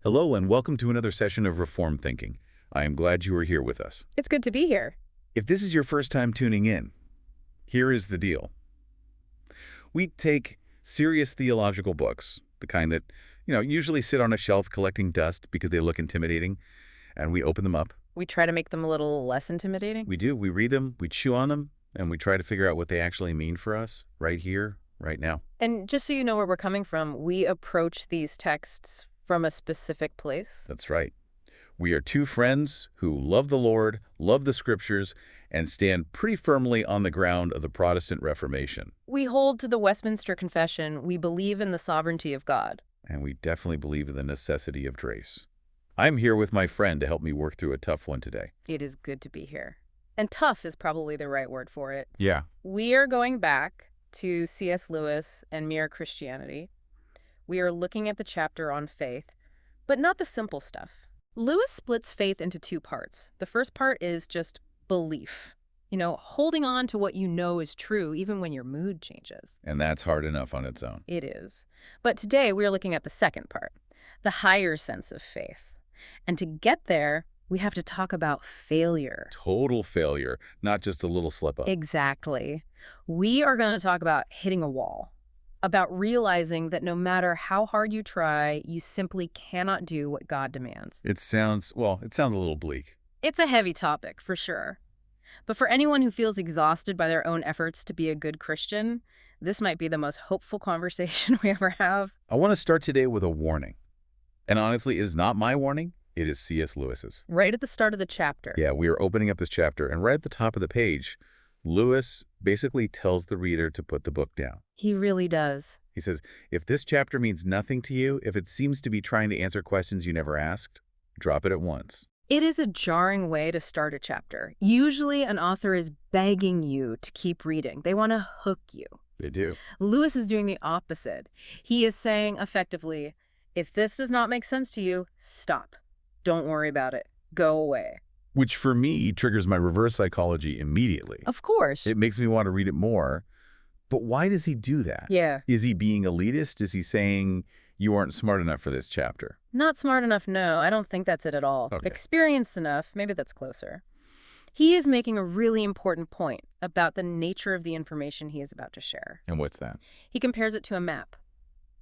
Hello and welcome to another session of Reform Thinking. I am glad you are here with us. It's good to be here. If this is your first time tuning in, here is the deal. We take serious theological books, the kind that, usually sit on a shelf collecting dust because they look intimidating, and we open them up. We try to make them a little less intimidating. We do. We read them, we chew on them, and we try to figure out what they actually mean for us right here, right now. And just so you know where we're coming from, we approach these texts from a specific place. That's right. We are two friends who love the Lord, love the Scriptures, and stand pretty firmly on the ground of the Protestant Reformation. We hold to the Westminster Confession. We believe in the sovereignty of God. And we definitely believe in the necessity of grace. I'm here with my friend to help me work through a tough one today. It is good to be here. And tough is probably the right word for it. Yeah. We are going back to C.S. Lewis and Mere Christianity. We are looking at the chapter on faith, but not the simple stuff. Lewis splits faith into two parts. The first part is just belief. Holding on to what you know is true even when your mood changes. And that's hard enough on its own. It is. But today we're looking at the second part, the higher sense of faith. And to get there, we have to talk about failure. Total failure, not just a little slip up. Exactly. We are going to talk about hitting a wall, about realizing that no matter how hard you try, you simply cannot do what God demands. It sounds a little bleak. It's a heavy topic, for sure. But for anyone who feels exhausted by their own efforts to be a good Christian, this might be the most hopeful conversation we ever have. I want to start today with a warning. And honestly, it is not my warning. It is C.S. Lewis's. Right at the start of the chapter. Yeah, we are opening up this chapter, and right at the top of the page, Lewis basically tells the reader to put the book down. He really does. He says, if this chapter means nothing to you, if it seems to be trying to answer questions you never asked, drop it at once. It is a jarring way to start a chapter. Usually an author is begging you to keep reading. They want to hook you. They do. Lewis is doing the opposite. He is saying effectively, if this does not make sense to you, stop. Don't worry about it. Go away. Which for me triggers my reverse psychology immediately. Of course. It makes me want to read it more. But why does he do that? Yeah. Is he being elitist? Is he saying you aren't smart enough for this chapter? Not smart enough, no. I don't think that's it at all. Okay. Experienced enough, maybe that's closer. He is making a really important point about the nature of the information he is about to share. And what's that? He compares it to a map.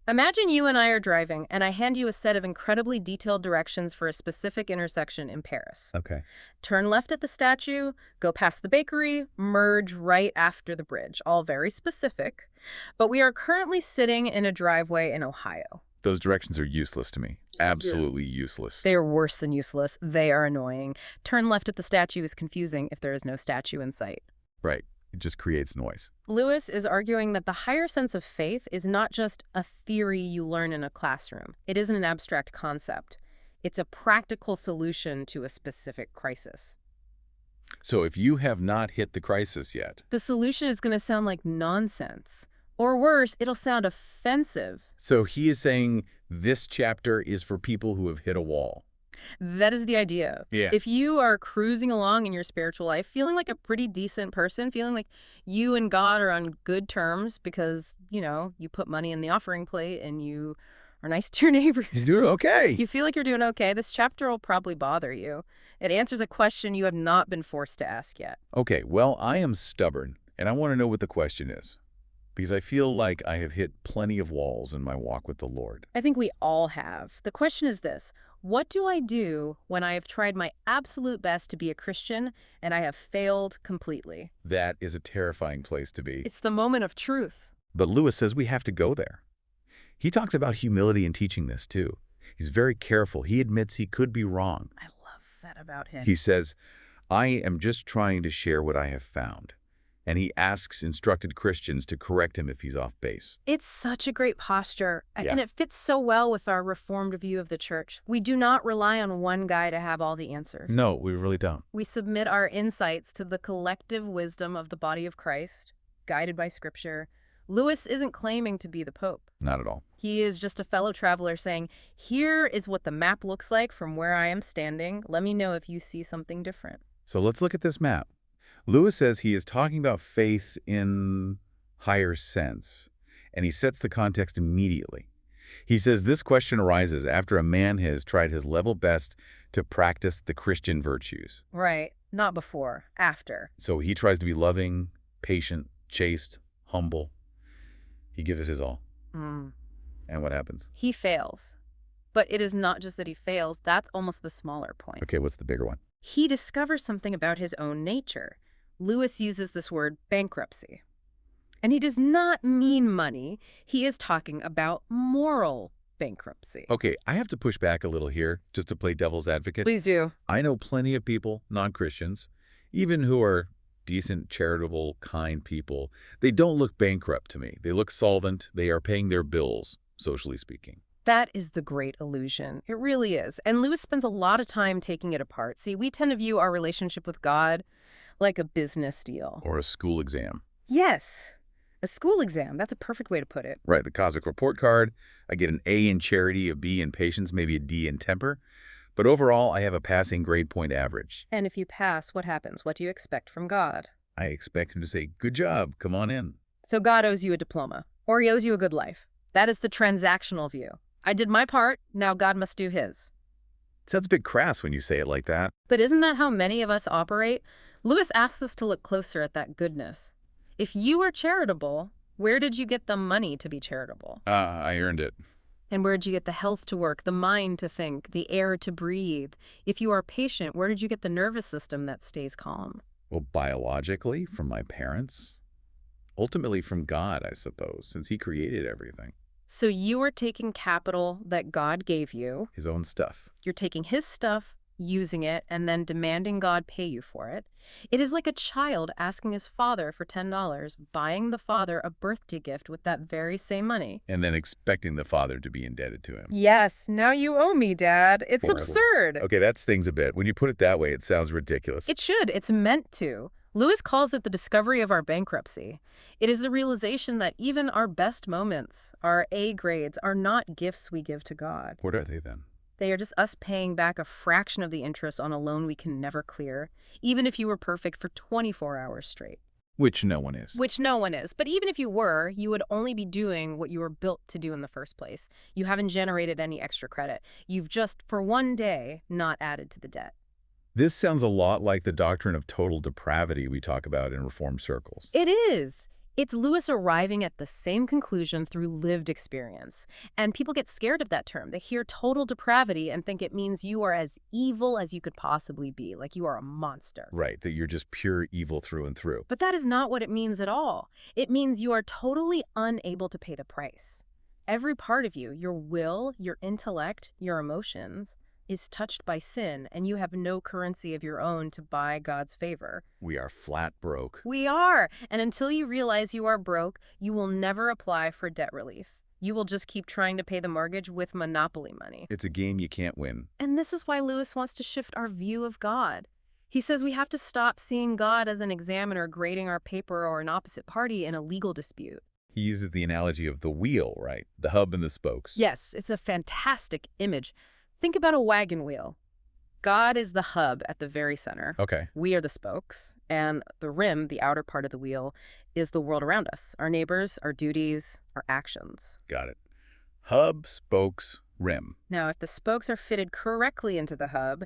Imagine you and I are driving, and I hand you a set of incredibly detailed directions for a specific intersection in Paris. Okay. Turn left at the statue, go past the bakery, merge right after the bridge. All very specific. But we are currently sitting in a driveway in Ohio. Those directions are useless to me. Absolutely useless. They are worse than useless. They are annoying. Turn left at the statue is confusing if there is no statue in sight. Right. It just creates noise. Lewis is arguing that the higher sense of faith is not just a theory you learn in a classroom. It isn't an abstract concept. It's a practical solution to a specific crisis. So if you have not hit the crisis yet, The solution is going to sound like nonsense. Or worse, it'll sound offensive. so he is saying this chapter is for people who have hit a wall. That is the idea. Yeah. If you are cruising along in your spiritual life, feeling like a pretty decent person, feeling like you and God are on good terms because, you put money in the offering plate and you are nice to your neighbors. He's doing okay. You feel like you're doing okay, this chapter will probably bother you. It answers a question you have not been forced to ask yet. Okay, well, I am stubborn, and I want to know what the question is. Because I feel like I have hit plenty of walls in my walk with the Lord. I think we all have. The question is this: what do I do when I have tried my absolute best to be a Christian and I have failed completely? That is a terrifying place to be. It's the moment of truth. But Lewis says we have to go there. He talks about humility in teaching this, too. He's very careful. He admits he could be wrong. I love that about him. He says, I am just trying to share what I have found. And he asks instructed Christians to correct him if he's off base. It's such a great posture, Yeah. and it fits so well with our Reformed view of the church. We do not rely on one guy to have all the answers. No, we really don't. We submit our insights to the collective wisdom of the body of Christ, guided by Scripture. Lewis isn't claiming to be the Pope. Not at all. He is just a fellow traveler saying, here is what the map looks like from where I am standing. Let me know if you see something different. So let's look at this map. Lewis says he is talking about faith in higher sense, and he sets the context immediately. He says this question arises after a man has tried his level best to practice the Christian virtues. Right. Not before. After. So he tries to be loving, patient, chaste, humble. He gives it his all. Mm. And what happens? He fails. But it is not just that he fails. That's almost the smaller point. Okay, what's the bigger one? He discovers something about his own nature. Lewis uses this word bankruptcy. And he does not mean money. He is talking about moral bankruptcy. Okay, I have to push back a little here just to play devil's advocate. Please do. I know plenty of people, non-Christians, even who are decent, charitable, kind people. They don't look bankrupt to me. They look solvent. They are paying their bills, socially speaking. That is the great illusion. It really is. And Lewis spends a lot of time taking it apart. See, we tend to view our relationship with God like a business deal. Or a school exam. Yes. A school exam. That's a perfect way to put it. Right, the cosmic report card. I get an A in charity, a B in patience, maybe a D in temper. But overall, I have a passing grade point average. And if you pass, what happens? What do you expect from God? I expect him to say, good job, come on in. So God owes you a diploma, or he owes you a good life. That is the transactional view. I did my part, now God must do his. It sounds a bit crass when you say it like that. But isn't that how many of us operate? Lewis asks us to look closer at that goodness. If you are charitable, where did you get the money to be charitable? I earned it. And where did you get the health to work, the mind to think, the air to breathe? If you are patient, where did you get the nervous system that stays calm? Well, biologically, from my parents. Ultimately from God, I suppose, since he created everything. So you are taking capital that God gave you. His own stuff. You're taking his stuff, using it, and then demanding God pay you for it. It is like a child asking his father for $10, buying the father a birthday gift with that very same money. And then expecting the father to be indebted to him. Yes, now you owe me, Dad. It's Forever. absurd. Okay, that stings a bit. When you put it that way, it sounds ridiculous. It should. It's meant to. Lewis calls it the discovery of our bankruptcy. It is the realization that even our best moments, our A grades, are not gifts we give to God. What are they then? They are just us paying back a fraction of the interest on a loan we can never clear, even if you were perfect for 24 hours straight. Which no one is. Which no one is. But even if you were, you would only be doing what you were built to do in the first place. You haven't generated any extra credit. You've just, for one day, not added to the debt. This sounds a lot like the doctrine of total depravity we talk about in Reformed circles. It is. It's Lewis arriving at the same conclusion through lived experience. And people get scared of that term. They hear total depravity and think it means you are as evil as you could possibly be, like you are a monster. Right, that you're just pure evil through and through. But that is not what it means at all. It means you are totally unable to pay the price. Every part of you, your will, your intellect, your emotions, is touched by sin, and you have no currency of your own to buy God's favor. We are flat broke. We are. And until you realize you are broke, you will never apply for debt relief. You will just keep trying to pay the mortgage with monopoly money. It's a game you can't win. And this is why Lewis wants to shift our view of God. He says we have to stop seeing God as an examiner grading our paper or an opposite party in a legal dispute. He uses the analogy of the wheel, right? The hub and the spokes. Yes, it's a fantastic image. Think about a wagon wheel. God is the hub at the very center. Okay. We are the spokes. And the rim, the outer part of the wheel, is the world around us. Our neighbors, our duties, our actions. Got it. Hub, spokes, rim. Now, if the spokes are fitted correctly into the hub,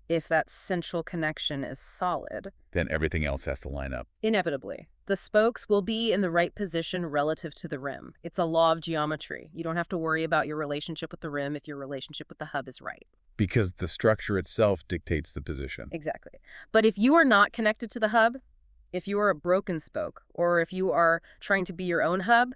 if that central connection is solid, Then everything else has to line up. inevitably, the spokes will be in the right position relative to the rim. It's a law of geometry. You don't have to worry about your relationship with the rim if your relationship with the hub is right. Because the structure itself dictates the position. Exactly. But if you are not connected to the hub, if you are a broken spoke, or if you are trying to be your own hub,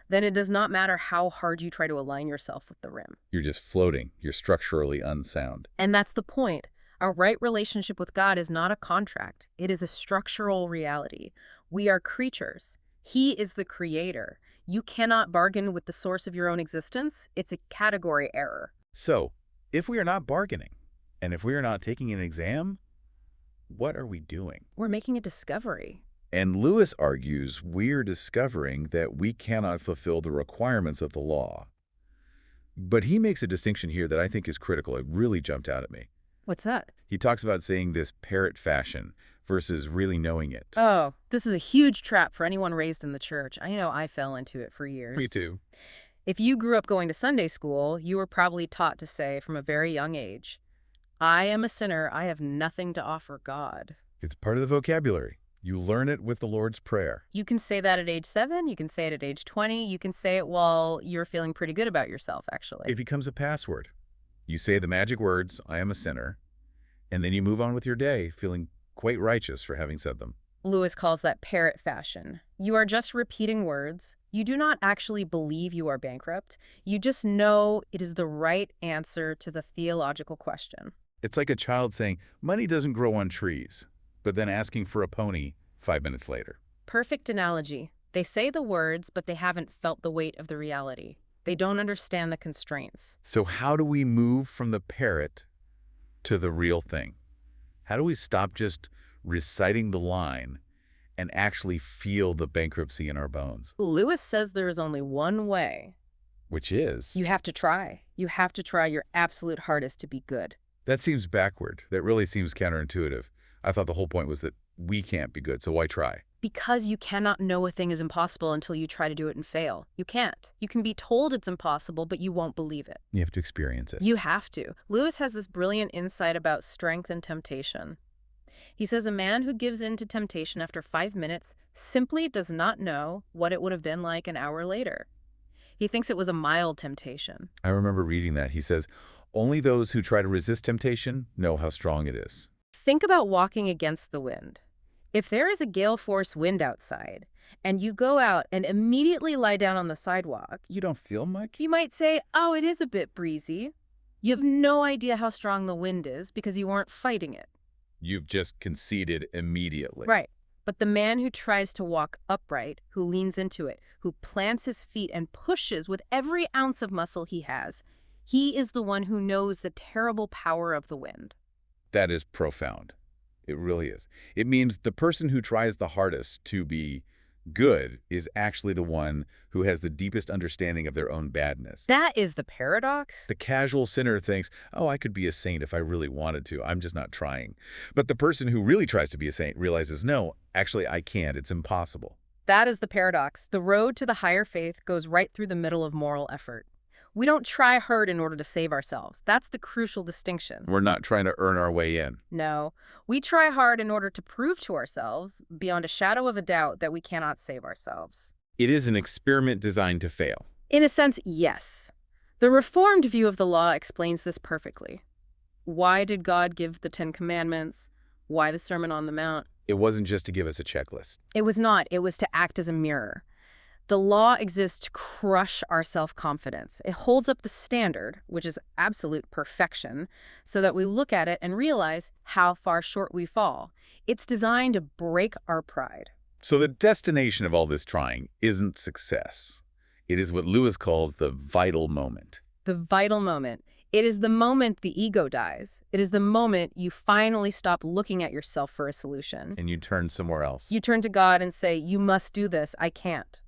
then it does not matter how hard you try to align yourself with the rim. You're just floating. You're structurally unsound. And that's the point. Our right relationship with God is not a contract. It is a structural reality. We are creatures. He is the creator. You cannot bargain with the source of your own existence. It's a category error. So, if we are not bargaining, and if we are not taking an exam, what are we doing? We're making a discovery. And Lewis argues we're discovering that we cannot fulfill the requirements of the law. But he makes a distinction here that I think is critical. It really jumped out at me. What's that? He talks about saying this parrot fashion versus really knowing it. Oh, this is a huge trap for anyone raised in the church. I know I fell into it for years. Me too. If you grew up going to Sunday school, you were probably taught to say from a very young age, I am a sinner, I have nothing to offer God. It's part of the vocabulary. You learn it with the Lord's Prayer. You can say that at age 7, you can say it at age 20, you can say it while you're feeling pretty good about yourself, actually. It becomes a password. You say the magic words, I am a sinner, and then you move on with your day feeling quite righteous for having said them. Lewis calls that parrot fashion. You are just repeating words. You do not actually believe you are bankrupt. You just know it is the right answer to the theological question. It's like a child saying, money doesn't grow on trees, but then asking for a pony 5 minutes later. Perfect analogy. They say the words, but they haven't felt the weight of the reality. They don't understand the constraints. So how do we move from the parrot to the real thing? How do we stop just reciting the line and actually feel the bankruptcy in our bones? Lewis says there is only one way. Which is? You have to try. You have to try your absolute hardest to be good. That seems backward. That really seems counterintuitive. I thought the whole point was that we can't be good, so why try? Because you cannot know a thing is impossible until you try to do it and fail. You can't. You can be told it's impossible, but you won't believe it. You have to experience it. You have to. Lewis has this brilliant insight about strength and temptation. He says a man who gives in to temptation after 5 minutes simply does not know what it would have been like an hour later. He thinks it was a mild temptation. I remember reading that. He says, only those who try to resist temptation know how strong it is. Think about walking against the wind. If there is a gale force wind outside, and you go out and immediately lie down on the sidewalk, You don't feel much? you might say, oh, it is a bit breezy. You have no idea how strong the wind is because you weren't fighting it. You've just conceded immediately. Right. But the man who tries to walk upright, who leans into it, who plants his feet and pushes with every ounce of muscle he has, he is the one who knows the terrible power of the wind. That is profound. It really is. It means the person who tries the hardest to be good is actually the one who has the deepest understanding of their own badness. That is the paradox. The casual sinner thinks, oh, I could be a saint if I really wanted to. I'm just not trying. But the person who really tries to be a saint realizes, no, actually, I can't. It's impossible. That is the paradox. The road to the higher faith goes right through the middle of moral effort. We don't try hard in order to save ourselves. That's the crucial distinction. We're not trying to earn our way in. No, we try hard in order to prove to ourselves, beyond a shadow of a doubt, that we cannot save ourselves. It is an experiment designed to fail. In a sense, yes. The Reformed view of the law explains this perfectly. Why did God give the 10 Commandments? Why the Sermon on the Mount? It wasn't just to give us a checklist. It was not. It was to act as a mirror. The law exists to crush our self-confidence. It holds up the standard, which is absolute perfection, so that we look at it and realize how far short we fall. It's designed to break our pride. So the destination of all this trying isn't success. It is what Lewis calls the vital moment. The vital moment. It is the moment the ego dies. It is the moment you finally stop looking at yourself for a solution. And you turn somewhere else. You turn to God and say, you must do this. I can't.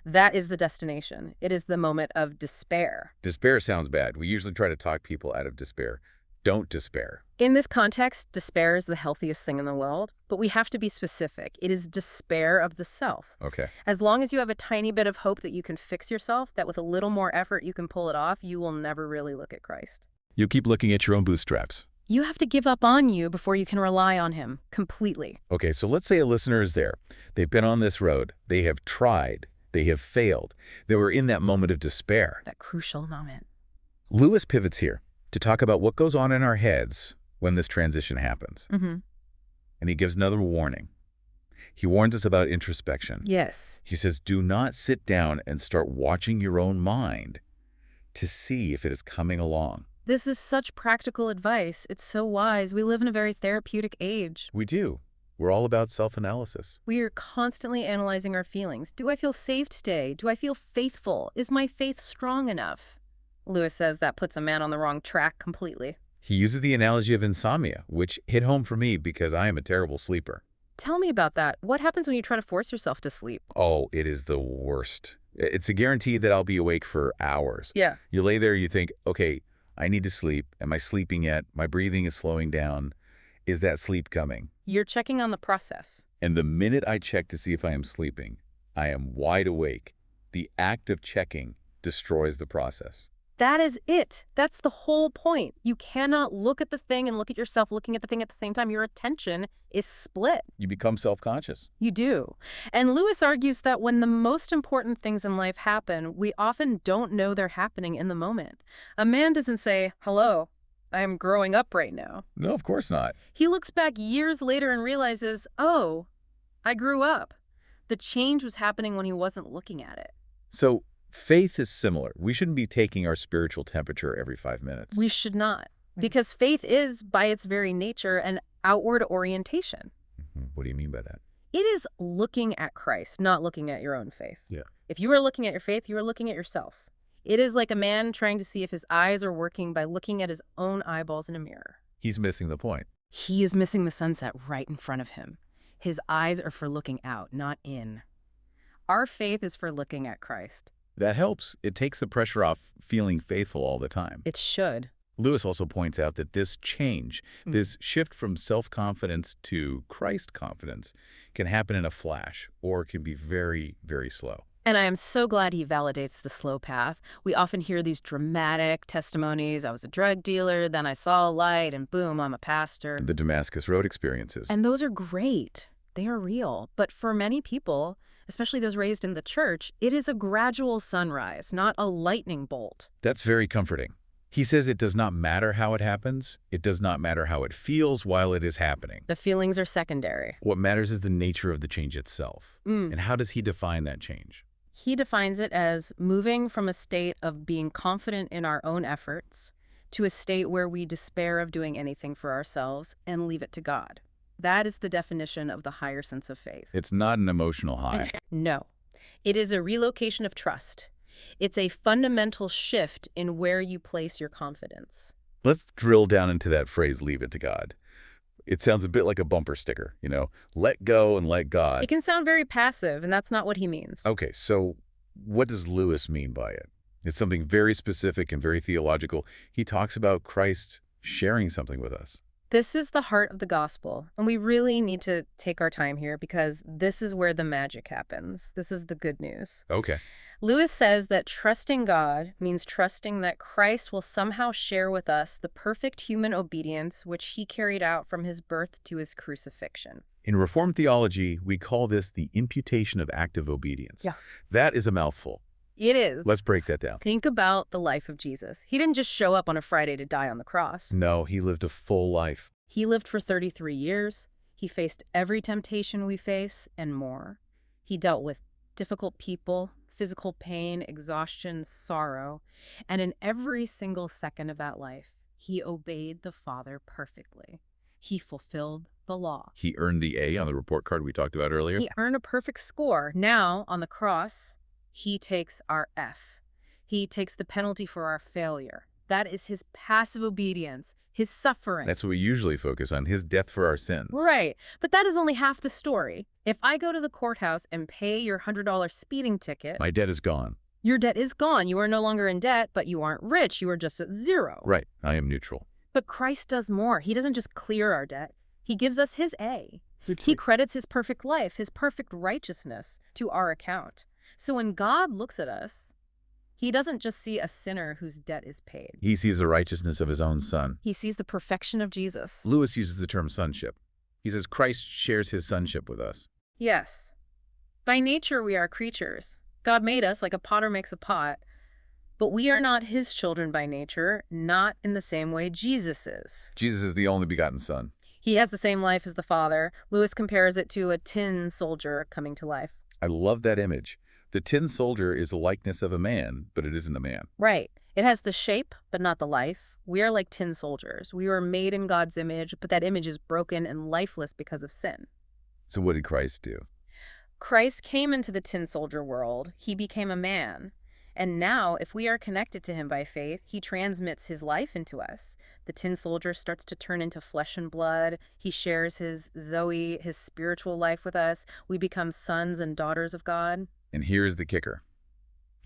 That is the destination. It is the moment of despair. Despair sounds bad. We usually try to talk people out of despair. Don't despair. In this context, despair is the healthiest thing in the world, but we have to be specific. It is despair of the self. Okay. As long as you have a tiny bit of hope that you can fix yourself, that with a little more effort you can pull it off, you will never really look at Christ. You keep looking at your own bootstraps. You have to give up on you before you can rely on him completely. Okay, so let's say a listener is there. They've been on this road. They have tried. They have failed. They were in that moment of despair. That crucial moment. Lewis pivots here to talk about what goes on in our heads when this transition happens. And he gives another warning. He warns us about introspection. Yes. He says, do not sit down and start watching your own mind to see if it is coming along. This is such practical advice. It's so wise. We live in a very therapeutic age. We do. We're all about self-analysis. We are constantly analyzing our feelings. Do I feel safe today? Do I feel faithful? Is my faith strong enough? Lewis says that puts a man on the wrong track completely. He uses the analogy of insomnia, which hit home for me because I am a terrible sleeper. Tell me about that. What happens when you try to force yourself to sleep? Oh, it is the worst. It's a guarantee that I'll be awake for hours. Yeah. You lay there, you think, okay, I need to sleep. Am I sleeping yet? My breathing is slowing down. Is that sleep coming? You're checking on the process. And the minute I check to see if I am sleeping, I am wide awake. The act of checking destroys the process. That is it. That's the whole point. You cannot look at the thing and look at yourself looking at the thing at the same time. Your attention is split. You become self-conscious. You do. And Lewis argues that when the most important things in life happen, we often don't know they're happening in the moment. A man doesn't say, "Hello, I am growing up right now." No, of course not. He looks back years later and realizes, "Oh, I grew up." The change was happening when he wasn't looking at it. So faith is similar. We shouldn't be taking our spiritual temperature every 5 minutes. We should not. Because faith is, by its very nature, an outward orientation. What do you mean by that? It is looking at Christ, not looking at your own faith. Yeah. If you are looking at your faith, you are looking at yourself. It is like a man trying to see if his eyes are working by looking at his own eyeballs in a mirror. He's missing the point. He is missing the sunset right in front of him. His eyes are for looking out, not in. Our faith is for looking at Christ. That helps. It takes the pressure off feeling faithful all the time. It should. Lewis also points out that this change, this shift from self-confidence to Christ confidence, can happen in a flash or can be very, very slow. And I am so glad he validates the slow path. We often hear these dramatic testimonies. I was a drug dealer, then I saw a light, and boom, I'm a pastor. The Damascus Road experiences. And those are great. They are real. But for many people, especially those raised in the church, it is a gradual sunrise, not a lightning bolt. That's very comforting. He says it does not matter how it happens. It does not matter how it feels while it is happening. The feelings are secondary. What matters is the nature of the change itself. And how does he define that change? He defines it as moving from a state of being confident in our own efforts to a state where we despair of doing anything for ourselves and leave it to God. That is the definition of the higher sense of faith. It's not an emotional high. No. It is a relocation of trust. It's a fundamental shift in where you place your confidence. Let's drill down into that phrase, leave it to God. It sounds a bit like a bumper sticker, let go and let God. It can sound very passive, and that's not what he means. Okay, so what does Lewis mean by it? It's something very specific and very theological. He talks about Christ sharing something with us. This is the heart of the gospel, and we really need to take our time here because this is where the magic happens. This is the good news. Okay. Lewis says that trusting God means trusting that Christ will somehow share with us the perfect human obedience which he carried out from his birth to his crucifixion. In Reformed theology, we call this the imputation of active obedience. Yeah. That is a mouthful. It is. Let's break that down. Think about the life of Jesus. He didn't just show up on a Friday to die on the cross. No, he lived a full life. He lived for 33 years. He faced every temptation we face and more. He dealt with difficult people, physical pain, exhaustion, sorrow. And in every single second of that life, he obeyed the Father perfectly. He fulfilled the law. He earned the A on the report card we talked about earlier. He earned a perfect score. Now, on the cross, he takes our F. He takes the penalty for our failure. That is his passive obedience, his suffering. That's what we usually focus on, his death for our sins. Right. But that is only half the story. If I go to the courthouse and pay your $100 speeding ticket, My debt is gone. your debt is gone. You are no longer in debt, but you aren't rich. You are just at zero. Right. I am neutral. But Christ does more. He doesn't just clear our debt. He gives us his A. He credits his perfect life, his perfect righteousness to our account. So when God looks at us, he doesn't just see a sinner whose debt is paid. He sees the righteousness of his own son. He sees the perfection of Jesus. Lewis uses the term sonship. He says Christ shares his sonship with us. Yes. By nature, we are creatures. God made us like a potter makes a pot, but we are not his children by nature, not in the same way Jesus is. Jesus is the only begotten son. He has the same life as the Father. Lewis compares it to a tin soldier coming to life. I love that image. The tin soldier is a likeness of a man, but it isn't a man. Right. It has the shape, but not the life. We are like tin soldiers. We were made in God's image, but that image is broken and lifeless because of sin. So what did Christ do? Christ came into the tin soldier world. He became a man. And now, if we are connected to him by faith, he transmits his life into us. The tin soldier starts to turn into flesh and blood. He shares his Zoe, his spiritual life with us. We become sons and daughters of God. And here's the kicker.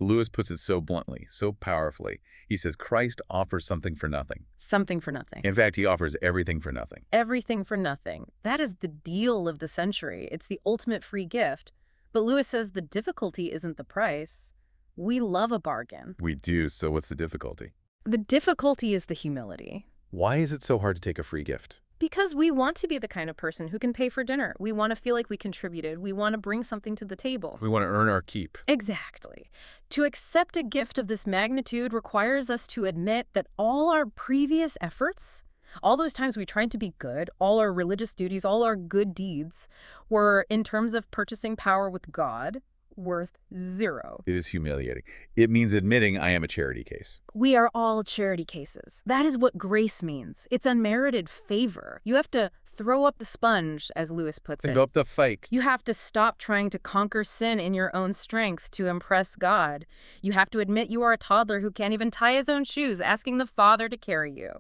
Lewis puts it so bluntly, so powerfully. He says Christ offers something for nothing. Something for nothing. In fact, he offers everything for nothing. Everything for nothing. That is the deal of the century. It's the ultimate free gift. But Lewis says the difficulty isn't the price. We love a bargain. We do, so what's the difficulty? The difficulty is the humility. Why is it so hard to take a free gift? Because we want to be the kind of person who can pay for dinner. We want to feel like we contributed. We want to bring something to the table. We want to earn our keep. Exactly. To accept a gift of this magnitude requires us to admit that all our previous efforts, all those times we tried to be good, all our religious duties, all our good deeds, were, in terms of purchasing power with God, worth zero. It is humiliating. It means admitting I am a charity case. We are all charity cases. That is what grace means. It's unmerited favor. You have to throw up the sponge, as Lewis puts it. Throw up the fake. You have to stop trying to conquer sin in your own strength to impress God. You have to admit you are a toddler who can't even tie his own shoes, asking the Father to carry you.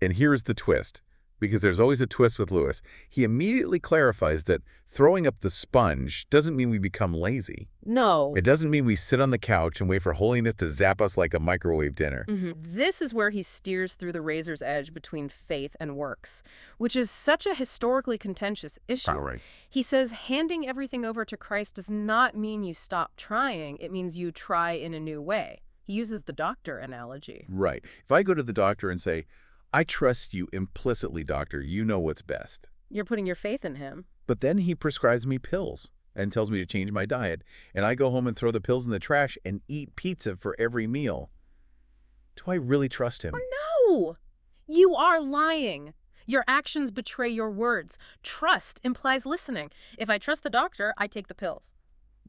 And here's the twist, because there's always a twist with Lewis. He immediately clarifies that throwing up the sponge doesn't mean we become lazy. No. It doesn't mean we sit on the couch and wait for holiness to zap us like a microwave dinner. This is where he steers through the razor's edge between faith and works, which is such a historically contentious issue. Right. He says handing everything over to Christ does not mean you stop trying. It means you try in a new way. He uses the doctor analogy. Right. If I go to the doctor and say, I trust you implicitly, doctor, you know what's best. You're putting your faith in him. But then he prescribes me pills and tells me to change my diet, and I go home and throw the pills in the trash and eat pizza for every meal. Do I really trust him? No! You are lying. Your actions betray your words. Trust implies listening. If I trust the doctor, I take the pills.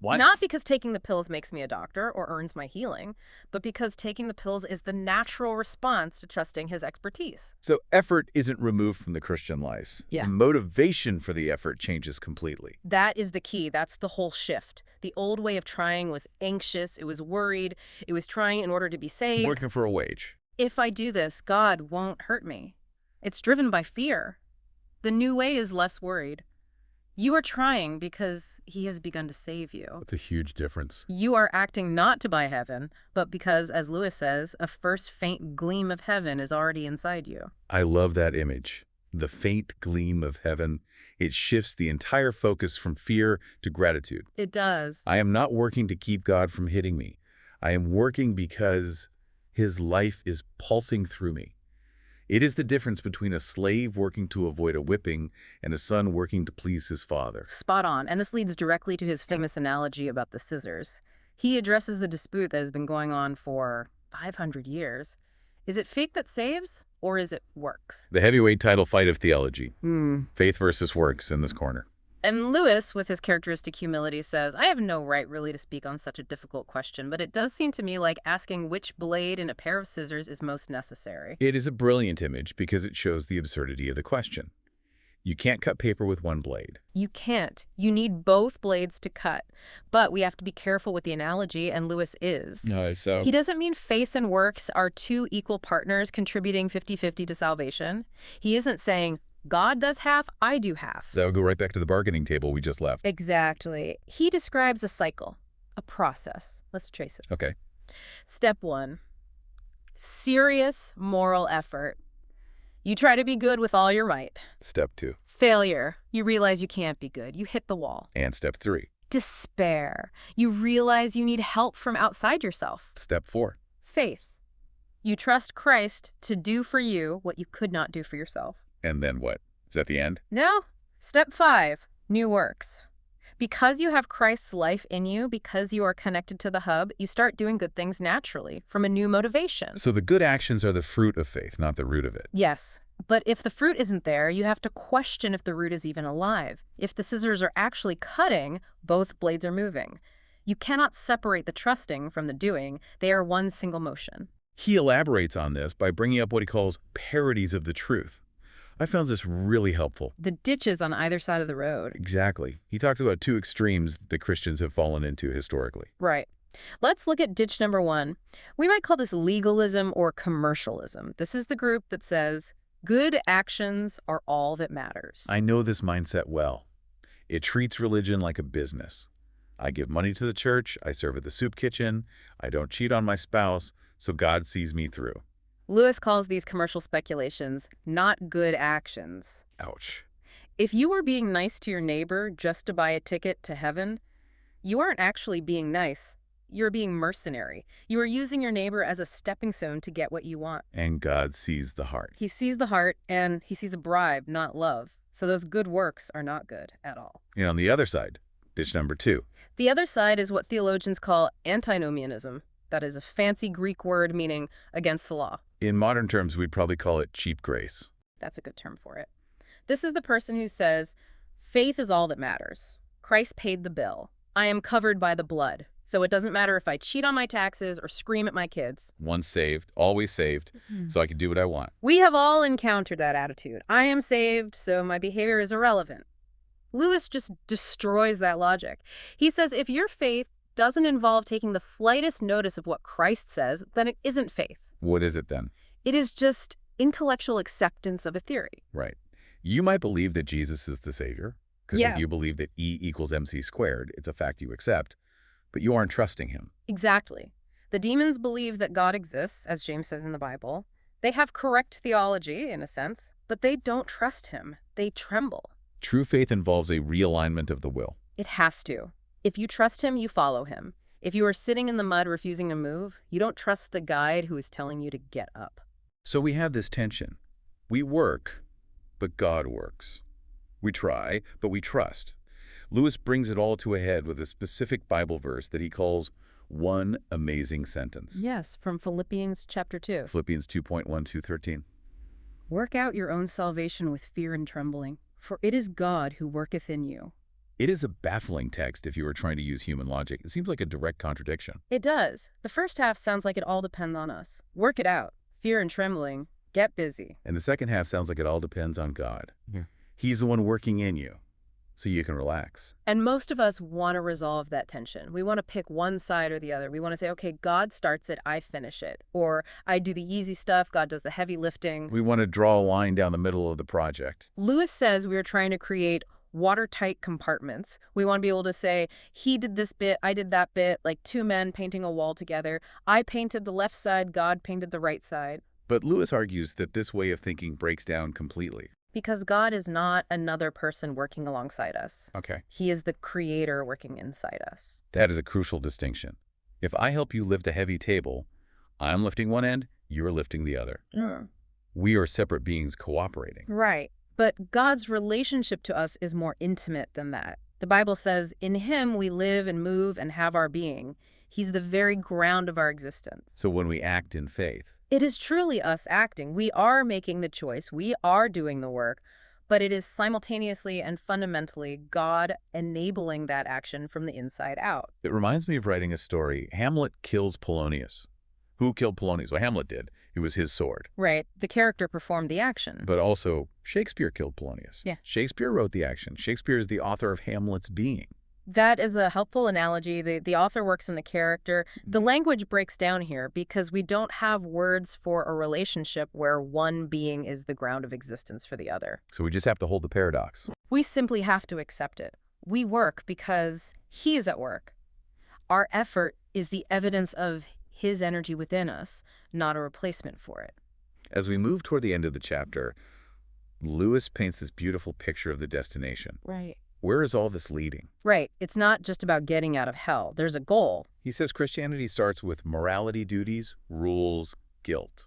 What? Not because taking the pills makes me a doctor or earns my healing, but because taking the pills is the natural response to trusting his expertise. So effort isn't removed from the Christian life. Yeah. The motivation for the effort changes completely. That is the key. That's the whole shift. The old way of trying was anxious. It was worried. It was trying in order to be saved. Working for a wage. If I do this, God won't hurt me. It's driven by fear. The new way is less worried. You are trying because he has begun to save you. That's a huge difference. You are acting not to buy heaven, but because, as Lewis says, a first faint gleam of heaven is already inside you. I love that image. The faint gleam of heaven. It shifts the entire focus from fear to gratitude. It does. I am not working to keep God from hitting me. I am working because his life is pulsing through me. It is the difference between a slave working to avoid a whipping and a son working to please his father. Spot on. And this leads directly to his famous analogy about the scissors. He addresses the dispute that has been going on for 500 years. Is it faith that saves, or is it works? The heavyweight title fight of theology. Faith versus works in this corner. And Lewis, with his characteristic humility, says, I have no right really to speak on such a difficult question, but it does seem to me like asking which blade in a pair of scissors is most necessary. It is a brilliant image because it shows the absurdity of the question. You can't cut paper with one blade. You can't. You need both blades to cut. But we have to be careful with the analogy, and Lewis is. So He doesn't mean faith and works are two equal partners contributing 50-50 to salvation. He isn't saying, God does half, I do half. that would go right back to the bargaining table we just left. Exactly. He describes a cycle, a process. Let's trace it. Okay. Step 1, serious moral effort. You try to be good with all your might. Step 2. Failure. You realize you can't be good. You hit the wall. And step 3. Despair. You realize you need help from outside yourself. Step 4. Faith. You trust Christ to do for you what you could not do for yourself. And then what? Is that the end? No. Step 5, new works. Because you have Christ's life in you, because you are connected to the hub, you start doing good things naturally from a new motivation. So the good actions are the fruit of faith, not the root of it. Yes, but if the fruit isn't there, you have to question if the root is even alive. If the scissors are actually cutting, both blades are moving. You cannot separate the trusting from the doing. They are one single motion. He elaborates on this by bringing up what he calls parodies of the truth. I found this really helpful. The ditches on either side of the road. Exactly. He talks about two extremes that Christians have fallen into historically. Right. Let's look at ditch number 1. We might call this legalism or commercialism. This is the group that says, good actions are all that matters. I know this mindset well. It treats religion like a business. I give money to the church, I serve at the soup kitchen, I don't cheat on my spouse, so God sees me through. Lewis calls these commercial speculations not good actions. Ouch. If you are being nice to your neighbor just to buy a ticket to heaven, you aren't actually being nice. you're being mercenary. You are using your neighbor as a stepping stone to get what you want. And God sees the heart. He sees the heart, and he sees a bribe, not love. So those good works are not good at all. And on the other side, ditch number 2. The other side is what theologians call antinomianism. That is a fancy Greek word meaning against the law. In modern terms, we'd probably call it cheap grace. That's a good term for it. This is the person who says, faith is all that matters. Christ paid the bill. I am covered by the blood. So it doesn't matter if I cheat on my taxes or scream at my kids. Once saved, always saved, so I can do what I want. We have all encountered that attitude. I am saved, so my behavior is irrelevant. Lewis just destroys that logic. He says if your faith doesn't involve taking the slightest notice of what Christ says, then it isn't faith. What is it then? It is just intellectual acceptance of a theory. Right. You might believe that Jesus is the Savior, because if you believe that E equals MC squared, it's a fact you accept, but you aren't trusting him. Exactly. The demons believe that God exists, as James says in the Bible. They have correct theology, in a sense, but they don't trust him. They tremble. True faith involves a realignment of the will. It has to. If you trust him, you follow him. If you are sitting in the mud refusing to move, you don't trust the guide who is telling you to get up. So we have this tension. We work, but God works. We try, but we trust. Lewis brings it all to a head with a specific Bible verse that he calls one amazing sentence. Yes, from Philippians chapter 2. Philippians 2:1-13. Work out your own salvation with fear and trembling, for it is God who worketh in you. It is a baffling text if you were trying to use human logic. It seems like a direct contradiction. It does. The first half sounds like it all depends on us. Work it out. Fear and trembling. Get busy. And the second half sounds like it all depends on God. He's the one working in you, so you can relax. And most of us want to resolve that tension. We want to pick one side or the other. We want to say, okay, God starts it, I finish it. Or I do the easy stuff, God does the heavy lifting. We want to draw a line down the middle of the project. Lewis says we are trying to create watertight compartments. We want to be able to say, he did this bit, I did that bit, like two men painting a wall together. I painted the left side, God painted the right side. But Lewis argues that this way of thinking breaks down completely. Because God is not another person working alongside us. Okay. He is the creator working inside us. That is a crucial distinction. If I help you lift a heavy table, I'm lifting one end, you're lifting the other. We are separate beings cooperating. Right. But God's relationship to us is more intimate than that. The Bible says, in him we live and move and have our being. He's the very ground of our existence. So when we act in faith, it is truly us acting. We are making the choice. We are doing the work. But it is simultaneously and fundamentally God enabling that action from the inside out. it reminds me of writing a story. Hamlet kills Polonius. Who killed Polonius? Well, Hamlet did. It was his sword. Right. The character performed the action. But also, Shakespeare killed Polonius. Yeah. Shakespeare wrote the action. Shakespeare is the author of Hamlet's being. That is a helpful analogy. The author works in the character. The language breaks down here because we don't have words for a relationship where one being is the ground of existence for the other. So we just have to hold the paradox. We simply have to accept it. We work because he is at work. Our effort is the evidence of his energy within us, not a replacement for it. As we move toward the end of the chapter, Lewis paints this beautiful picture of the destination. Right. Where is all this leading? Right. It's not just about getting out of hell. There's a goal. He says Christianity starts with morality duties, rules, guilt,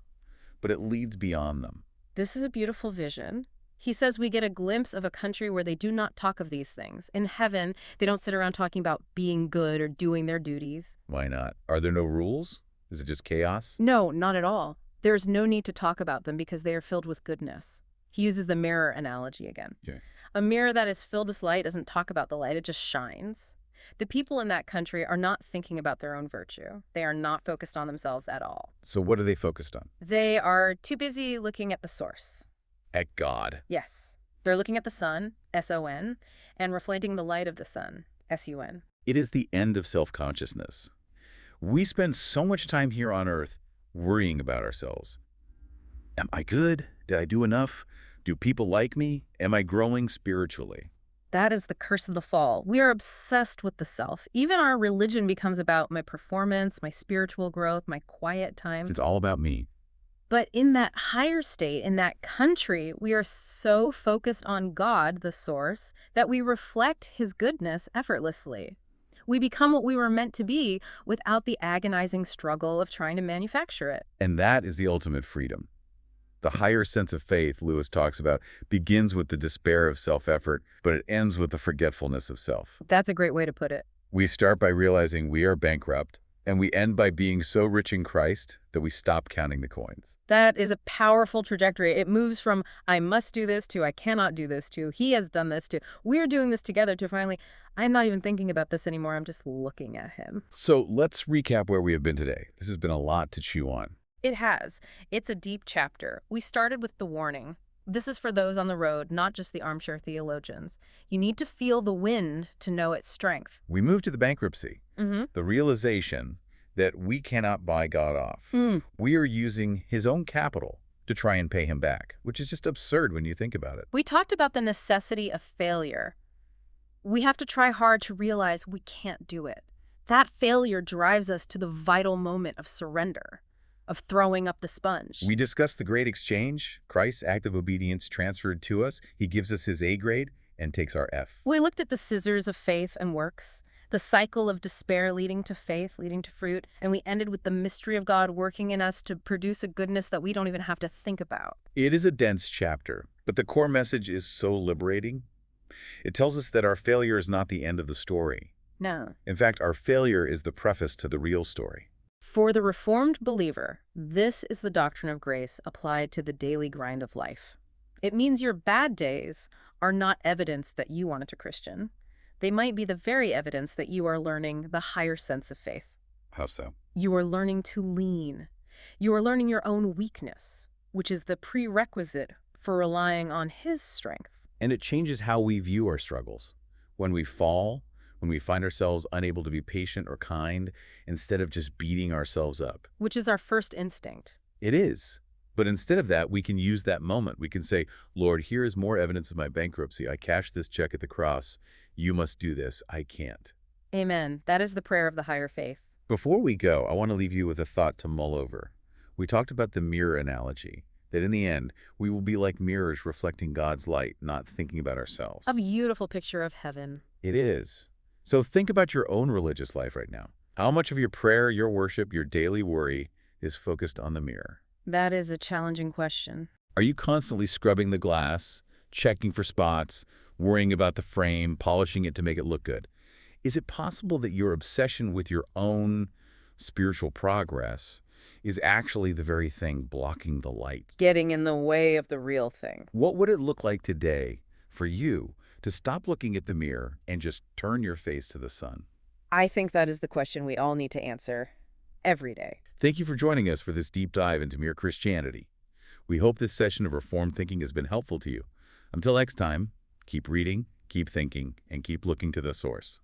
but it leads beyond them. This is a beautiful vision. He says we get a glimpse of a country where they do not talk of these things. In heaven, they don't sit around talking about being good or doing their duties. Why not? Are there no rules? Is it just chaos? No, not at all. There's no need to talk about them because they are filled with goodness. He uses the mirror analogy again. Yeah. A mirror that is filled with light doesn't talk about the light, it just shines. The people in that country are not thinking about their own virtue. They are not focused on themselves at all. So what are they focused on? They are too busy looking at the source. At God. Yes. They're looking at the sun, S-O-N, and reflecting the light of the sun, S-U-N. It is the end of self-consciousness. We spend so much time here on earth worrying about ourselves. Am I good? Did I do enough? Do people like me? Am I growing spiritually? That is the curse of the fall. We are obsessed with the self. Even our religion becomes about my performance, my spiritual growth, my quiet time. It's all about me. But in that higher state, in that country, we are so focused on God, the source, that we reflect his goodness effortlessly. We become what we were meant to be without the agonizing struggle of trying to manufacture it. And that is the ultimate freedom. The higher sense of faith Lewis talks about begins with the despair of self-effort, but it ends with the forgetfulness of self. That's a great way to put it. We start by realizing we are bankrupt, and we end by being so rich in Christ that we stop counting the coins. That is a powerful trajectory. It moves from I must do this to I cannot do this to he has done this to we're doing this together to finally I'm not even thinking about this anymore. I'm just looking at him. So let's recap where we have been today. This has been a lot to chew on. It has. It's a deep chapter. We started with the warning. This is for those on the road, not just the armchair theologians. You need to feel the wind to know its strength. We moved to the bankruptcy, Mm-hmm. the realization that we cannot buy God off. We are using his own capital to try and pay him back, which is just absurd when you think about it. We talked about the necessity of failure. We have to try hard to realize we can't do it. That failure drives us to the vital moment of surrender, of throwing up the sponge. We discussed the great exchange, Christ's act of obedience transferred to us. He gives us his A grade and takes our F. We looked at the scissors of faith and works, the cycle of despair leading to faith, leading to fruit, and we ended with the mystery of God working in us to produce a goodness that we don't even have to think about. It is a dense chapter, but the core message is so liberating. It tells us that our failure is not the end of the story. No. In fact, our failure is the preface to the real story. For the Reformed believer, this is the doctrine of grace applied to the daily grind of life. It means your bad days are not evidence that you aren't a Christian. They might be the very evidence that you are learning the higher sense of faith. How so? You are learning to lean. You are learning your own weakness, which is the prerequisite for relying on his strength. And it changes how we view our struggles. When we fall, when we find ourselves unable to be patient or kind, instead of just beating ourselves up. Which is our first instinct. It is. But instead of that, we can use that moment. We can say, Lord, here is more evidence of my bankruptcy. I cashed this check at the cross. You must do this. I can't. Amen. That is the prayer of the higher faith. Before we go, I want to leave you with a thought to mull over. We talked about the mirror analogy, that in the end, we will be like mirrors reflecting God's light, not thinking about ourselves. A beautiful picture of heaven. It is. So think about your own religious life right now. How much of your prayer, your worship, your daily worry is focused on the mirror? That is a challenging question. Are you constantly scrubbing the glass, checking for spots, worrying about the frame, polishing it to make it look good? Is it possible that your obsession with your own spiritual progress is actually the very thing blocking the light? Getting in the way of the real thing. What would it look like today for you to stop looking at the mirror and just turn your face to the sun? I think that is the question we all need to answer every day. Thank you for joining us for this deep dive into mere Christianity. We hope this session of Reformed thinking has been helpful to you. Until next time, keep reading, keep thinking, and keep looking to the source.